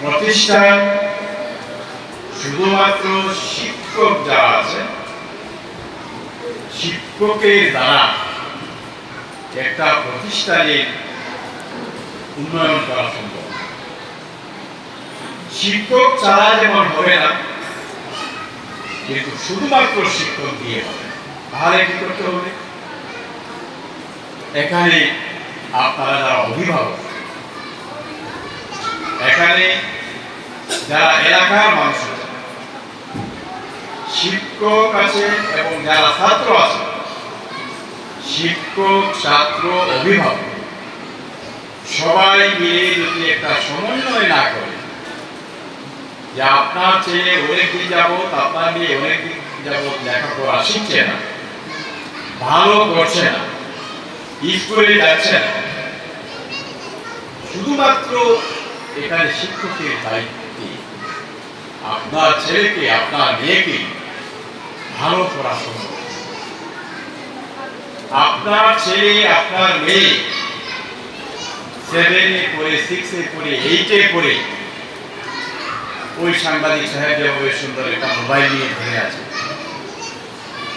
প্রতিষ্ঠান শুধুমাত্র শিক্ষক যারা আছে শিক্ষকের দ্বারা একটা প্রতিষ্ঠানের উন্নয়ন করা সম্ভব। শিক্ষক ছাড়া যেমন হবে না, কিন্তু শুধুমাত্র শিক্ষক দিয়ে হবে। তাহলে কি করতে হবে? এখানে আপনারা যারা অভিভাবক, এখানে যারা এলাকার মানুষ আছে, শিক্ষক আছে এবং যারা ছাত্র আছে, শিক্ষক, ছাত্র, অভিভাবক সবাই মিলে যদি একটা সমন্বয় না করে, যে আপনার ছেলে অনেকদিন যাবত, আপনার মেয়ে অনেকদিন যাবত লেখাপড়া শিখছে না, ভালো করছে না, স্কুলে যাচ্ছে না, শুধুমাত্র এখানে শিক্ষকের দায়িত্বে আপনার ছেলেকে, আপনার মেয়েকে ভালো করা সম্ভব। আপনার ছেলে, আপনার মেয়ে 7-এ পড়ে, 6-এ পড়ে, 8-এ পড়ে ওই সাংবাদিক সাহেব যেভাবে সুন্দর একটা মোবাইল নিয়ে ধরে আছে,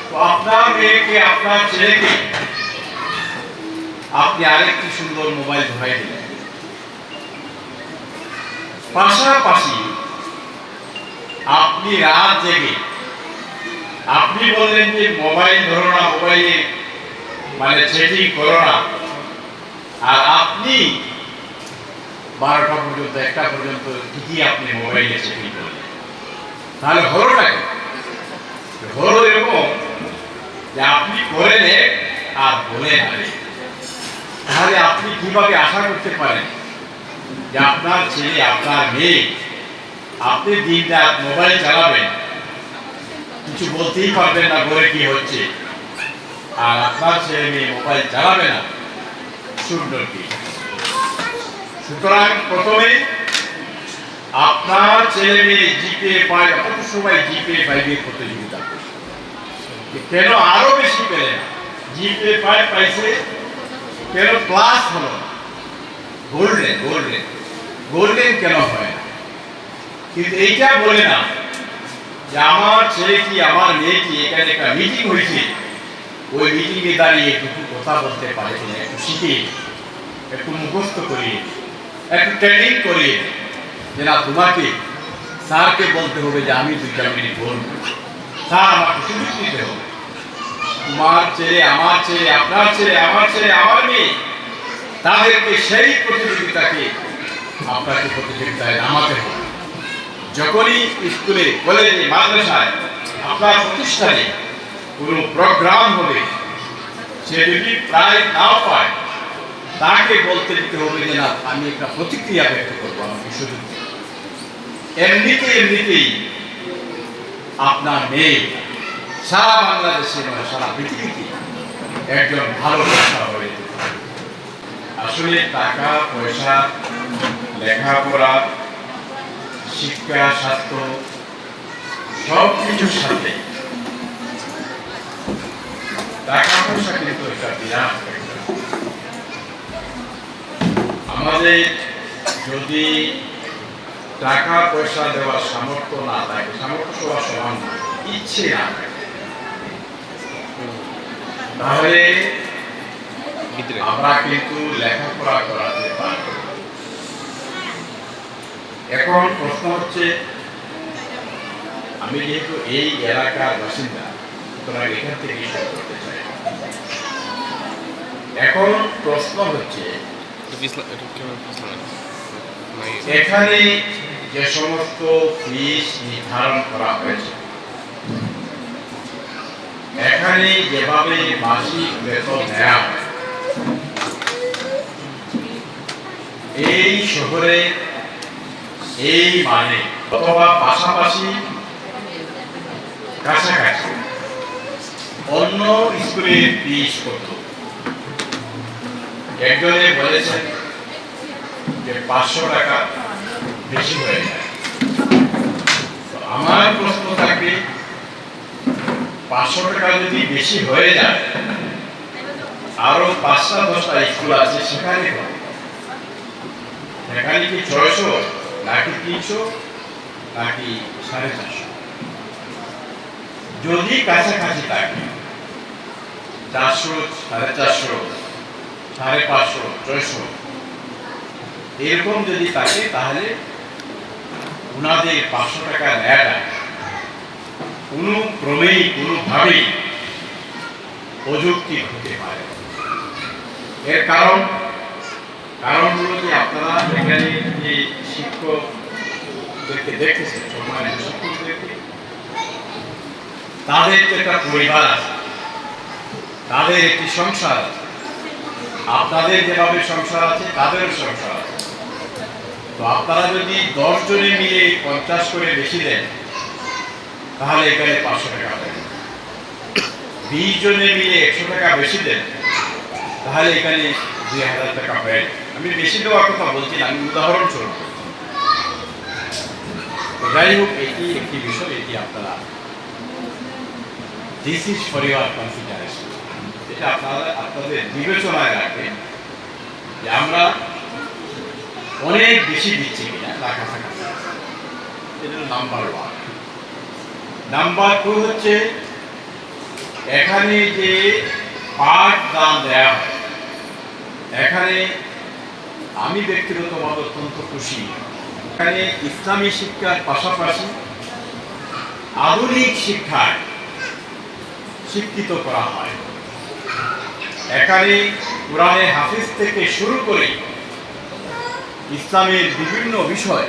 তো আপনার মেয়েকে, আপনার ছেলেকে আপনি আরেকটি সুন্দর মোবাইল ধরাই দিলেন। পাশাপাশি আপনি রাত জেগে আপনি বললেন যে মোবাইল ধরো না, মোবাইলে মানে চ্যাটিং করো না, আর আপনি 12টা পর্যন্ত, 1টা পর্যন্ত ঠিকই আপনি মোবাইলে চ্যাটিং করলেন। তাহলে হলোটা কি? হলো এরকম যে আপনি করেন আর বলে হারে। তাহলে আপনি কিভাবে আশা করতে পারেন যে আপনার ছেলে, আপনার মেয়ে, আপনি দিন-রাত মোবাইল চালাবেন, কিছু বলতেই পারবেন না ঘরে কি হচ্ছে, আর আপনার ছেলে মেয়ে মোবাইল চালাবে না, সুন্দর কি? সুতরাং প্রথমে আপনার ছেলে মেয়ে জিপে পায়, কত সময় জিপে 5-এর প্রতিযোগিতা করছে, কেন আরো বেশি পেলেন? জিপে পাইছে কেন? ক্লাস হলো গোল্ডেন, গোল্ডেন, গোল্ডেন কেন হয় না? কিন্তু এইটা বলে না যে আমার ছেলে কি, আমার মেয়ে কি এখানে একটা মিটিং হয়েছে, ওই মিটিংয়ে দাঁড়িয়ে একটু কথা বলতে পারে কিনা, একটু শিখে, একটু মুখস্থ করিয়ে, একটু ট্রেনিং করিয়ে, যে না তোমাকে স্যারকে বলতে হবে যে আমি 2 মিনিট বলবো, স্যার আমাকে সুযোগ দিতে হবে। তোমার ছেলে, আমার ছেলে, আপনার ছেলে, আমার ছেলে, আমার মেয়ে, তাদেরকে সেই প্রতিযোগিতাকে আপনাকে প্রতিযোগিতায় নামাতে হবে। যখনই স্কুলে, কলেজে, মাদ্রাসায়, আপনার প্রতিষ্ঠানে কোনো প্রোগ্রাম হবে, সে যদি প্রায় নাও পায়, তাকে বলতে দিতে হবে যে না আমি একটা প্রতিক্রিয়া ব্যক্ত করবো, আমাকে সুযোগ দিন। এমনিতেই আপনার মেয়ে সারা বাংলাদেশে নয়, সারা পৃথিবীতে একজন ভালো লেখা হয়ে যেতে পারে। আসলে টাকা পয়সা, লেখাপড়া, শিক্ষা, স্বাস্থ্য সব কিছুর সাথে টাকা পয়সা কিন্তু একটা বিরাট ফ্যাক্টর। আমাদের যদি টাকা পয়সা দেওয়ার সামর্থ্য না থাকে, সামর্থ্য সবার সমান না, ইচ্ছে না থাকে, তাহলে আমরা কিন্তু লেখাপড়া করাতে পারব। এখন প্রশ্ন হচ্ছে, আমি যেহেতু এই এলাকার বাসিন্দা, সুতরাং এখান থেকে শুরু করতে চাই। এখন প্রশ্ন হচ্ছে, এখানে যে সমস্ত ফিস নির্ধারণ করা হয়েছে, এখানে যেভাবে মাসিক বেতন নেওয়া হয়, এই শহরে এই মানে অথবা পাশাপাশি কাছাকাছি অন্য স্কুলের ফিস কত? একজনে বলেছেন যে 500 টাকা বেশি হয়ে যায়। আমার প্রশ্ন থাকবে, 500 টাকা যদি বেশি হয়ে যায়, আরো 5টা 10টা স্কুল আছে, সেখানে কি 600 নাকি 300, নাকি 450। যদি কাছাকাছি থাকে 400, 450, 550, 600 এরকম যদি থাকে, তাহলে ওনাদের 500 টাকা নেওয়াটা কোনো ক্রমেই কোনোভাবেই অযৌক্তিক হতে পারে। এর কারণ হলো যে আপনারা এখানে যে শিক্ষকদেরকে দেখতেছেন, সম্মানিত শিক্ষকদেরকে, তাদের তো একটা পরিবার আছে, তাদের একটি সংসার আছে। আপনাদের যেভাবে সংসার আছে, তাদেরও সংসার আছে। তো আপনারা যদি 10 জনে মিলে 50 করে বেশি দেন, তাহলে এখানে 500 টাকা হবে। 20 জনে মিলে 100 টাকা বেশি দেন, তাহলে এখানে 2000 টাকা হবে। আমি বেশি দেওয়ার কথা বলছি না, আমি উদাহরণস্বরূপ। যাই হোক, এটি একটি বিষয়, এটি আপনারা this is for your consideration, এটা আপনাদের বিবেচনায় রাখবেন যে আমরা অনেক বেশি দিচ্ছি কিনা, কাছাকাছি। এটা নাম্বার 1। নাম্বার 2 হচ্ছে এখানে যে পাঠ দান দেওয়া হয়, এখানে আমি ব্যক্তিগতভাবে অত্যন্ত খুশি। এখানে ইসলামী শিক্ষার পাশাপাশি আধুনিক শিক্ষায় শিক্ষিত করা হয়। এখানে কোরআনে হাফিজ থেকে শুরু করে ইসলামের বিভিন্ন বিষয়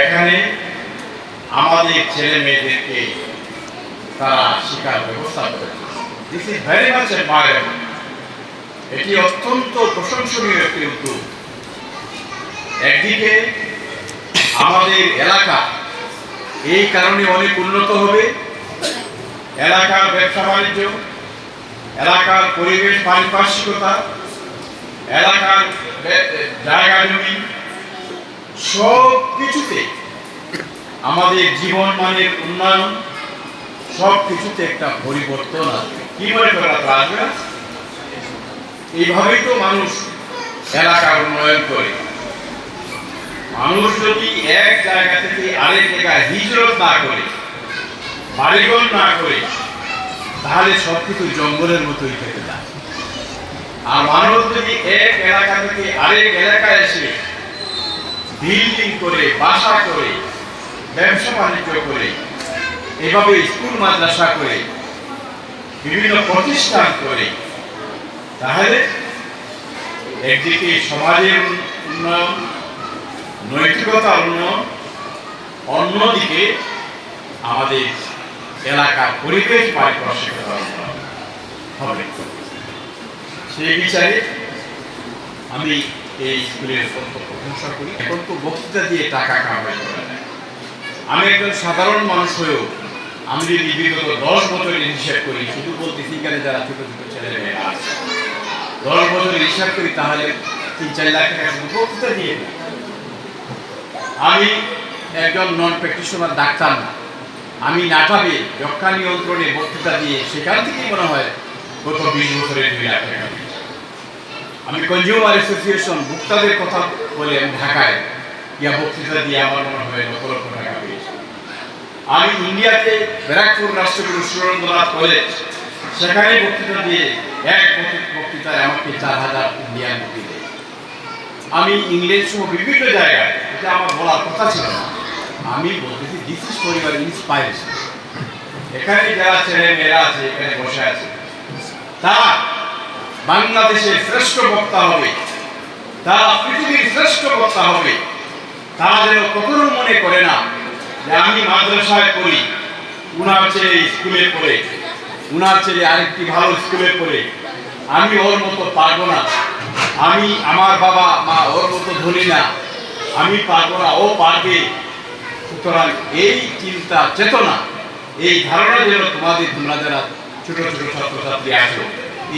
এখানে আমাদের ছেলে মেয়েদেরকে তারা শিক্ষার ব্যবস্থা করেছে। This is very much admirable. এটি অত্যন্ত প্রশংসনীয় একটি উদ্যোগ। একদিকে আমাদের এলাকা এই কারণে অনেক উন্নত হবে, এলাকার ব্যবসা বাণিজ্য, এলাকার পরিবেশ পারিপার্শ্বিকতা, এলাকার জায়গা জমি, সব কিছুতে আমাদের জীবন মানের উন্নয়ন, সব কিছুতে একটা পরিবর্তন আসবে। কি মনে করা আসবে? এইভাবেই তো মানুষ এলাকার উন্নয়ন করে। মানুষ যদি এক জায়গা থেকে আরেক জায়গায় হিজরত না করে, বাড়িঘর না করে, তাহলে সবকিছু জঙ্গলের মতোই থেকে যায়। আর মানুষ যদি এক এলাকা থেকে আরেক এলাকায় এসে বিল্ডিং করে, বাসা করে, ব্যবসা বাণিজ্য করে, এভাবে স্কুল মাদ্রাসা করে, বিভিন্ন প্রতিষ্ঠান করে, তাহলে একদিকে সমাজের উন্নয়ন, নৈতিকতার উন্নয়ন, অন্যদিকে আমাদের এলাকার পরিবেশ পারিপার্শ্বিকতা উন্নয়ন হবে। সেই বিচারে আমি এই স্কুলের অত্যন্ত প্রশংসা করি। এখন তো বক্তৃতা দিয়ে টাকা কামাই করা যায়। আমি একজন সাধারণ মানুষ হয়েও আমি যদি বিগত 10 বছরের হিসাব করি, শুধু বলতেছি এখানে যারা ছোট ছোট ছেলে মেয়েরা আছে, 10 বছরের হিসাব করি, তাহলে 3-4 লাখ টাকা শুধু বক্তৃতা দিয়ে। আমি একজন নন প্র্যাকটিশনার ডাক্তার না, আমি নাটাবে যক্ষা নিয়ন্ত্রণে বক্তৃতা দিয়ে সেখান থেকেই মনে হয় গত 20 বছরে 2 লাখ টাকা। আমি কনজিউমার অ্যাসোসিয়েশন ভোক্তাদের কথা বলে আমি ঢাকায় গিয়া বক্তৃতা দিয়ে আমার মনে হয় 9 লক্ষ টাকা পেয়েছি। আমি ইন্ডিয়াতে ব্যারাকপুর রাষ্ট্রগুরু সুরেন্দ্রনাথ কলেজ, সেখানে বক্তৃতা দিয়ে এক বক্তৃতায় আমাকে 4000 ইন্ডিয়ান রুপি দেয়। আমি ইংল্যান্ড সহ বিভিন্ন জায়গায়, এটা আমার বলার কথা ছিল না, আমি বলতেছি this is for your inspiration. এখানে যারা ছেলে মেয়েরা আছে, এখানে বসে আছে, তারা বাংলাদেশের শ্রেষ্ঠ বক্তা হবে, তারা পৃথিবীর শ্রেষ্ঠ বক্তা হবে। তারা যেন কখনো মনে করে না যে আমি মাদ্রাসায় পড়ি, উনার ছেলে স্কুলে পড়ে, উনার ছেলে আরেকটি ভালো স্কুলে পড়ে, আমি ওর মতো পারবো না, আমি আমার বাবা মা ওর মতো ধরি না, আমি পারবো না, ও পারবে। সুতরাং এই চিন্তা চেতনা, এই ধারণা যেন তোমরা যারা ছোট ছোট ছাত্রছাত্রী আছো,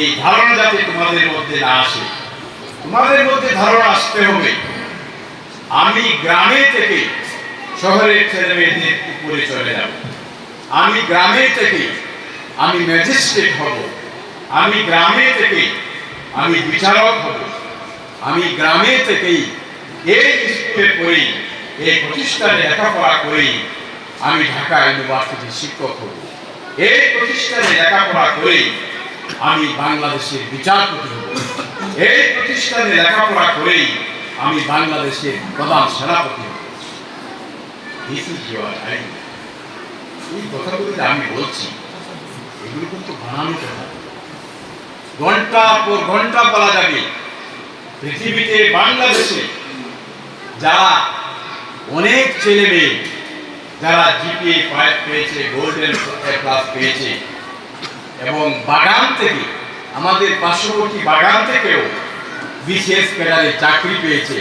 এই ধারণা যাতে তোমাদের মধ্যে না আসে। তোমাদের মধ্যে ধারণা আসতে হবে আমি গ্রামে থেকে শহরের ছেলে মেয়েদের উপরে চলে যাব, আমি গ্রামে থেকে আমি ম্যাজিস্ট্রেট হব, আমি গ্রামে থেকে আমি বিচারক হব, আমি গ্রামে থেকেই এই স্কুলে পড়ি, এই প্রতিষ্ঠানে লেখাপড়া করেই আমি ঢাকা ইউনিভার্সিটির শিক্ষক হব। এই প্রতিষ্ঠানে লেখাপড়া করেই আমি বাংলাদেশের বিচারপতি হব। এই প্রতিষ্ঠানে লেখাপড়া করেই আমি বাংলাদেশের প্রধান সেনাপতি হব। This is your idea. এই কথাগুলো যে আমি বলছি, এগুলো কিন্তু বানানো কথা। ঘন্টা পর ঘন্টা বলা যাবে। পৃথিবীতে, বাংলাদেশে যারা অনেক ছেলে মেয়ে যারা জিপিএ 5 পেয়েছে, গোল্ডেন প্লাস পেয়েছে, এবং বাগান থেকে, আমাদের পার্শ্ববর্তী বাগান থেকেও বিশেষ ক্যাডারে চাকরি পেয়েছে,